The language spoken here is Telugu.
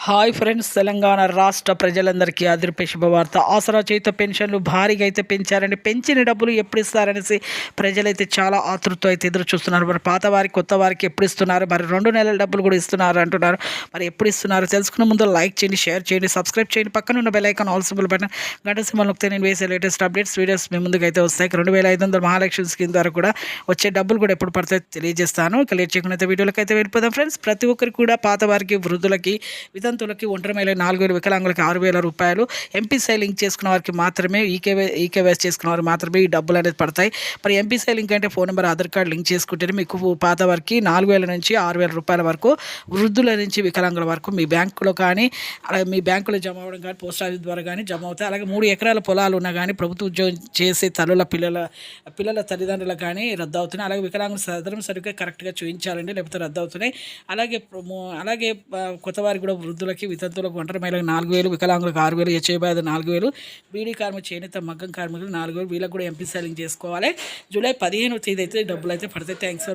హాయ్ ఫ్రెండ్స్, తెలంగాణ రాష్ట్ర ప్రజలందరికీ అదిరిపే శుభవార్త. ఆసరా చేత పెన్షన్లు భారీగా అయితే పెంచారండి. పెంచిన డబ్బులు ఎప్పుడు ఇస్తారనేసి ప్రజలైతే చాలా ఆతృతతో అయితే ఎదురు చూస్తున్నారు. మరి పాత వారికి కొత్త వారికి ఎప్పుడు ఇస్తున్నారు, మరి 2 నెలల డబ్బులు కూడా ఇస్తున్నారు అంటున్నారు. మరి ఎప్పుడు ఇస్తున్నారు తెలుసుకునే ముందు లైక్ చేయండి, షేర్ చేయండి, సబ్స్క్రైబ్ చేయండి, పక్కన ఉన్న bell icon all symbol button గంట సింబల్ నొక్కితే నేను వేసే లేటెస్ట్ అప్డేట్స్ వీడియోస్ మీ ముందుకు అయితే వస్తాయి. 2500 మహాలక్ష్మి స్కీమ్ ద్వారా కూడా వచ్చే డబ్బులు కూడా ఎప్పుడు పడతాయో తెలియజేస్తాను. ఇక లేట్ చేయకుండా అయితే వీడియోలకి అయితే వెళ్ళిపోదాం ఫ్రెండ్స్. ప్రతి ఒక్కరికి కూడా పాత వారికి, వృద్ధులకి, వితంతులకి, ఒంటరి మహిళ 4000, వికలాంగులకి 6000 రూపాయలు, ఎంపీసీ లింక్ చేసుకున్న వారికి మాత్రమే, ఈకేవైస్ చేసుకున్న వారికి మాత్రమే ఈ డబ్బులు అనేది పడతాయి. మరి ఎంపీసీ లింక్ అంటే phone number, Aadhaar card link చేసుకుంటేనే మీకు పాత వారికి 4000 నుంచి 6000 రూపాయల వరకు, వృద్ధుల నుంచి వికలాంగుల వరకు మీ బ్యాంకులో కానీ, అలాగే మీ బ్యాంకులో జమ అవ్వడం కానీ, పోస్ట్ ఆఫీస్ ద్వారా కానీ జమ అవుతాయి. అలాగే 3 ఎకరాల పొలాలు ఉన్నా కానీ, ప్రభుత్వ ఉద్యోగం చేసే పిల్లల తల్లిదండ్రులకు కానీ రద్దు అవుతున్నాయి. అలాగే వికలాంగుల సదరం సరిగ్గా కరెక్ట్గా చూపించాలండి, లేకపోతే రద్దు అవుతున్నాయి. అలాగే కొత్త వారికి కూడా, వృద్ధులకి, వితంతులకు, ఒంటరి మహిళలకు 4000, వికలాంగులకు 6000, హెచ్ఐబాద్ 4000, బీడీ కార్మికులు, చేనేత మగ్గం కార్మికులు 4000, వీళ్ళకి కూడా ఎంపీ సెల్లింగ్ చేసుకోవాలి. జూలై 15వ తేదీ అయితే డబ్బులు అయితే పడతాయి. థ్యాంక్స్.